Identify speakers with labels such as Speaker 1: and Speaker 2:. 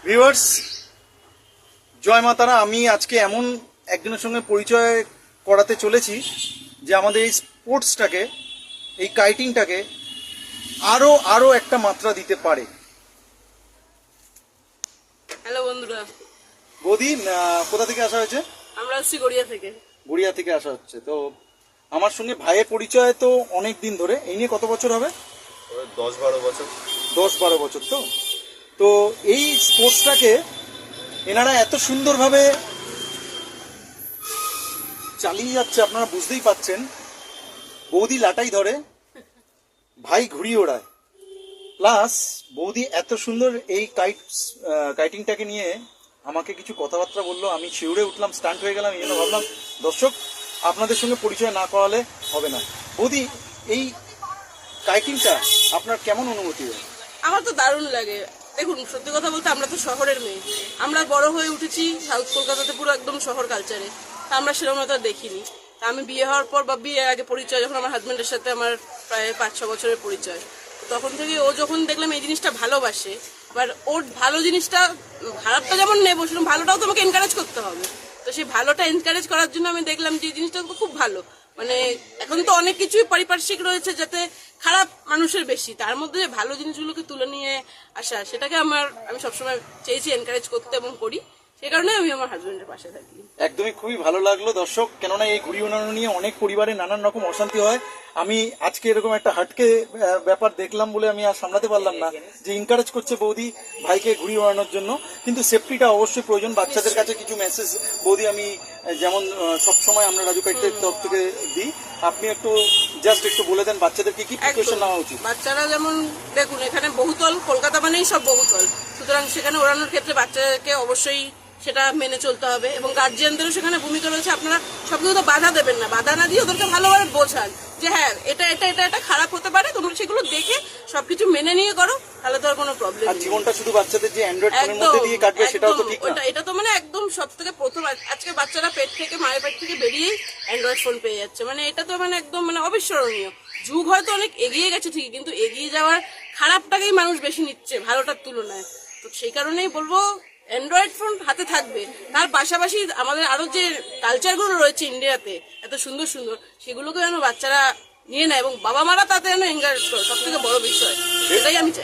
Speaker 1: Viewers, জয় মাতারা। আমি আজকে এমন একজনের সঙ্গে পরিচয় করাতে চলেছি যে আমাদের এই স্পোর্টসটাকে, এই কাইটিংটাকে আরো একটা মাত্রা দিতে পারে।
Speaker 2: হ্যালো বন্ধুরা,
Speaker 1: বৌদি, কোথা থেকে আসা হয়েছে?
Speaker 2: আমরা আসছি গড়িয়া থেকে।
Speaker 1: গড়িয়া থেকে আসা হচ্ছে। তো আমার সঙ্গে ভাইয়ের পরিচয় তো অনেক দিন ধরে। এই নিয়ে কত বছর হবে?
Speaker 3: 10-12 বছর।
Speaker 1: 10-12 বছর। তো এই স্পোর্টসটাকে এনারা এত সুন্দরভাবে চালিয়ে যাচ্ছে, আপনারা বুঝতেই পাচ্ছেন। বৌদি লাটাই ধরে, ভাই ঘুড়ি ওড়ায়, প্লাস বৌদি এত সুন্দর এই কাইটিংটাকে নিয়ে আমাকে কিছু কথাবার্তা বললো। আমি শিউরে উঠলাম, স্টান্ট হয়ে গেলাম। এই জন্য ভাবলাম দর্শক আপনাদের সঙ্গে পরিচয় না করালে হবে না। বৌদি, এই কাইটিংটা আপনার কেমন অনুভূতি হয়?
Speaker 2: আমার তো দারুণ লাগে। দেখুন, সত্যি কথা বলতে আমরা তো শহরের মেয়ে, আমরা বড় হয়ে উঠেছি সাউথ কলকাতাতে, পুরো একদম শহর কালচারে। তা আমরা সেরকম তো দেখিনি। তা আমি বিয়ে হওয়ার পর বা বিয়ের আগে পরিচয়, যখন আমার হাজব্যান্ডের সাথে আমার প্রায় 5-6 বছরের পরিচয়, তখন থেকে ও যখন দেখলাম এই জিনিসটা ভালোবাসে, এবার ওর ভালো জিনিসটা, খারাপটা যেমন নেবো সেরকম ভালোটাও তোমাকে এনকারেজ করতে হবে। তো সেই ভালোটা এনকারেজ করার জন্য আমি দেখলাম যে এই জিনিসটা তো খুব ভালো। মানে এখন তো অনেক কিছুই পারিপার্শ্বিক রয়েছে যাতে খারাপ মানুষের বেশি, তার মধ্যে যে ভালো জিনিসগুলোকে তুলে নিয়ে আসা, সেটাকে আমি সবসময় চেয়েছি এনকারেজ করতে এবং করি। সেই কারণে আমি আমার হাজবেন্ডের পাশে থাকি।
Speaker 1: একদমই খুবই ভালো লাগলো দর্শক, কেননা এই ঘুড়ি ওড়ানো নিয়ে অনেক পরিবারে নানান রকম অশান্তি হয়। আমি আজকে এরকম একটা হাটকে ব্যাপার দেখলাম বলে আমি আর সামলাতে পারলাম না, যে এনকারেজ করছে বৌদি ভাইকে ঘুড়ি ওড়ানোর জন্য। কিন্তু সেফটিটা অবশ্যই প্রয়োজন। বাচ্চাদের কাছে কিছু মেসেজ বৌদি, আমি যেমন সবসময় আমরা রাজু কাইটের তরফ থেকে দিই, আপনি একটু জাস্ট একটু বলে দেন বাচ্চাদেরকে কি প্রিপারেশন নেওয়া উচিত।
Speaker 2: বাচ্চারা যেমন, দেখুন এখানে বহুতল, কলকাতা মানেই সব বহুতল, সুতরাং সেখানে ওড়ানোর ক্ষেত্রে বাচ্চাকে অবশ্যই সেটা মেনে চলতে হবে এবং গার্জিয়ানদেরও সেখানে ভূমিকা রয়েছে। আপনারা সবকিছু তো বাধা দেবেন না, বাধা না দিয়ে ওদেরকে ভালোভাবে বোঝান যে হ্যাঁ এটা এটা এটা এটা খারাপ হতে পারে, তোমরা সেগুলো দেখে সবকিছু মেনে নিয়ে করো, তাহলে তো আর কোনো প্রবলেম
Speaker 1: আর
Speaker 2: নেই।
Speaker 1: জীবনটা শুধু বাচ্চাদের যে অ্যান্ড্রয়েড ফোনের মধ্যে দিয়ে কাটবে সেটাও তো ঠিক না।
Speaker 2: এটা তো মানে একদম সবথেকে প্রথম, আজকে বাচ্চারা মায়ের পেট থেকে বেরিয়েই অ্যান্ড্রয়েড ফোন পেয়ে যাচ্ছে। মানে এটা তো মানে একদম মানে অবিস্মরণীয়। যুগ হয়তো অনেক এগিয়ে গেছে ঠিকই, কিন্তু এগিয়ে যাওয়ার খারাপটাকেই মানুষ বেশি নিচ্ছে ভালোটার তুলনায়। তো সেই কারণেই বলবো অ্যান্ড্রয়েড ফোন হাতে থাকবে, তার পাশাপাশি আমাদের আরো যে কালচারগুলো রয়েছে ইন্ডিয়াতে এত সুন্দর সুন্দর, সেগুলোকে যেন বাচ্চারা নিয়ে নেয় এবং বাবা মারা তাতে যেন এনকারেজ করে, সব থেকে বড় বিষয় এটাই আমি চাই।